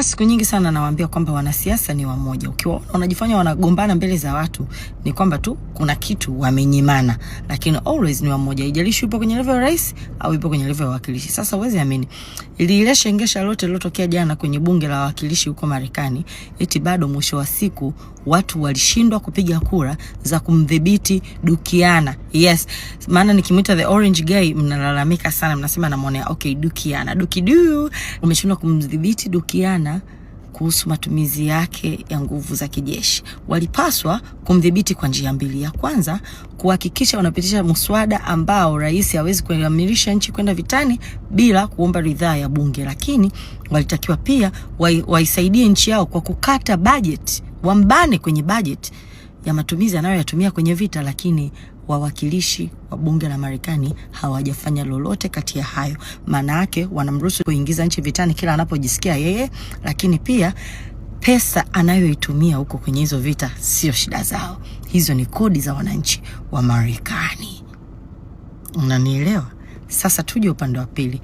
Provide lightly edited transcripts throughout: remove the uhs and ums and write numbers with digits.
Siku nyingi sana nawaambia kwamba wanasiasa ni wamoja. Ukiwa wanajifanya wanagombana mbele za watu ni kwamba tu kuna kitu wamenyimana, lakini always ni wamoja. Haijalishi yupo kwenye level ya rais au yupo kwenye level ya wawakilishi. Sasa uwezi amini, ile shengesha lote lilotokea jana kwenye bunge la wawakilishi huko Marekani, eti bado mwisho wa siku watu walishindwa kupiga kura za kumdhibiti Dukiana. Yes, maana nikimuita the orange guy mnalalamika sana, mnasema namuonea okay Dukiana, Dukidu umeshindwa kumdhibiti Dukiana kuhusu matumizi yake ya nguvu za kijeshi. Walipaswa kumdhibiti kwa njia mbili. Ya kwanza, kuhakikisha wanapitisha muswada ambao rais hawezi kuamirisha nchi kwenda vitani bila kuomba ridhaa ya bunge, lakini walitakiwa pia waisaidie nchi yao kwa kukata budget, wambane kwenye budget ya matumizi anayoyatumia kwenye vita, lakini wawakilishi wa bunge la Marekani hawajafanya lolote kati ya hayo. Maana yake wanamruhusu kuingiza nchi vitani kila anapojisikia yeye, lakini pia pesa anayoitumia huko kwenye hizo vita sio shida zao. Hizo ni kodi za wananchi wa Marekani. Unanielewa? Sasa tuje upande wa pili.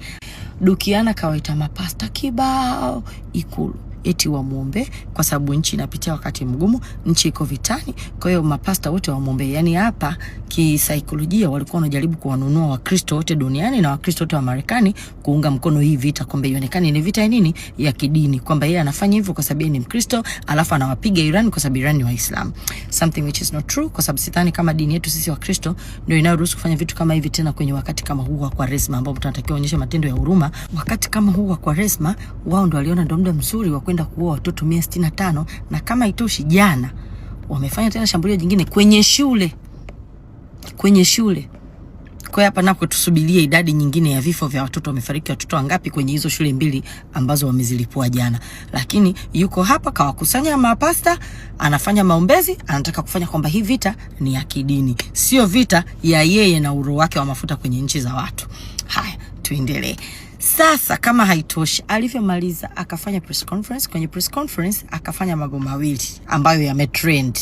Dukiana kawaita mapasta kibao Ikulu eti wamuombe kwa sababu nchi inapitia wakati mgumu, nchi iko vitani, kwa hiyo mapasta wote wamuombe. Yani hapa kisaikolojia walikuwa wanajaribu kuwanunua Wakristo wote duniani na Wakristo wote wa Marekani kuunga mkono hii vita, kwamba ionekane ni vita ya nini, ya kidini, kwamba yeye anafanya hivyo kwa sababu ni Mkristo, alafu anawapiga Iran kwa sababu Iran ni Waislamu. Something which is not true, kwa sababu sidhani kama dini yetu sisi Wakristo ndio inayoruhusu kufanya vitu kama hivi, tena kwenye wakati kama huu wa Kwaresma ambapo tunatakiwa kuonyesha matendo ya huruma. Wakati kama huu wa Kwaresma, wao ndio waliona ndio muda mzuri wa kwenda kuoa watoto 165, na kama itoshi jana wamefanya tena shambulio jingine kwenye shule. Kwa hapa napo tusubirie idadi nyingine ya vifo vya watoto. Wamefariki watoto wangapi kwenye hizo shule mbili ambazo wamezilipua jana? Lakini yuko hapa kawakusanya mapasta, anafanya maombezi, anataka kufanya kwamba hii vita ni ya kidini, sio vita ya yeye na uro wake wa mafuta kwenye nchi za watu. Haya, tuendelee. Sasa kama haitoshi, alivyomaliza akafanya press conference. Kwenye press conference akafanya mambo mawili ambayo yametrend,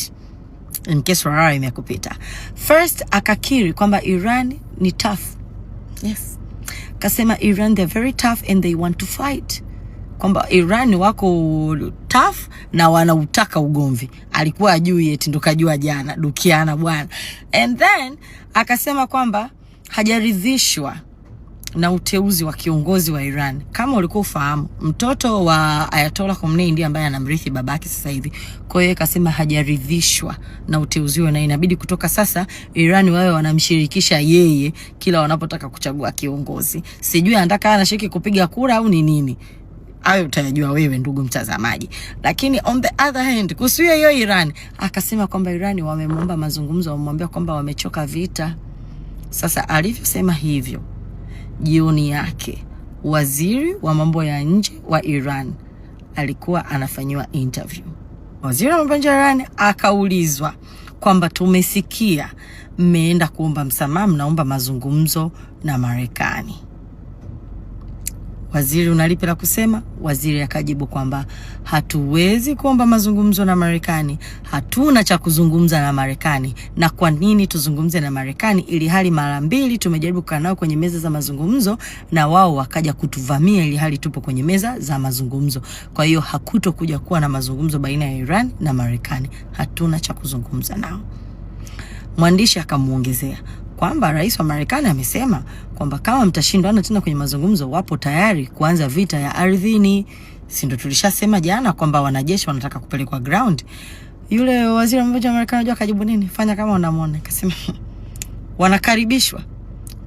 in case wala imekupita. First, akakiri kwamba Iran ni tough. Yes. Kasema Iran they're very tough and they want to fight. Kwamba Iran wako tough na wanautaka ugomvi. Alikuwa ajui eti ndo kajua jana Dukiana bwana. And then akasema kwamba hajaridhishwa na uteuzi wa kiongozi wa Iran. Kama ulikuwa ufahamu, mtoto wa Ayatollah Khomeini ndiye ambaye anamrithi babake sasa hivi. Kwa hiyo akasema hajaridhishwa na uteuzi na inabidi kutoka sasa Iran wawe wanamshirikisha yeye kila wanapotaka kuchagua kiongozi. Sijui anataka anashiriki kupiga kura au ni nini. Hayo utajua wewe ndugu mtazamaji. Lakini on the other hand, kusuia hiyo Iran, akasema kwamba Iran wamemwomba mazungumzo, wamemwambia kwamba wamechoka vita. Sasa alivyosema hivyo, jioni yake waziri wa mambo ya nje wa Iran alikuwa anafanywa interview. Waziri wa mambo ya nje wa Iran akaulizwa kwamba tumesikia mmeenda kuomba msamaha, mnaomba mazungumzo na Marekani. Waziri unalipi la kusema? Waziri akajibu kwamba hatuwezi kuomba mazungumzo na Marekani, hatuna cha kuzungumza na Marekani. Na kwa nini tuzungumze na Marekani ili hali mara mbili tumejaribu kukaa nao kwenye meza za mazungumzo na wao wakaja kutuvamia ili hali tupo kwenye meza za mazungumzo. Kwa hiyo hakutokuja kuwa na mazungumzo baina ya Iran na Marekani, hatuna cha kuzungumza nao. Mwandishi akamuongezea kwamba rais wa Marekani amesema kwamba kama mtashindana tena kwenye mazungumzo, wapo tayari kuanza vita ya ardhini. Si ndio tulishasema jana kwamba wanajeshi wanataka kupelekwa ground? Yule waziri wa mambo ya Marekani anajua akajibu nini? Fanya kama unamwona. Akasema wanakaribishwa,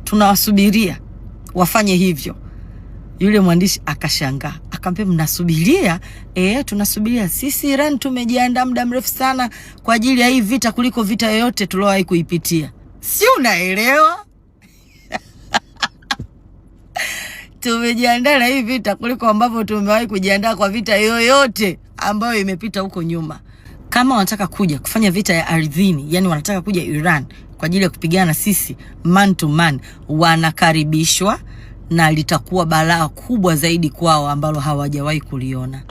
tunawasubiria wafanye hivyo. Yule mwandishi akashangaa, akamwambia mnasubiria? Tunasubiria. Sisi Iran tumejiandaa muda mrefu sana kwa ajili ya hii vita kuliko vita yoyote tuliowahi kuipitia. Si unaelewa? Tumejiandaa na hii vita kuliko ambavyo tumewahi kujiandaa kwa vita yoyote ambayo imepita huko nyuma. Kama wanataka kuja kufanya vita ya ardhini, yani wanataka kuja Iran kwa ajili ya kupigana sisi man to man, wanakaribishwa, na litakuwa balaa kubwa zaidi kwao ambalo hawajawahi kuliona.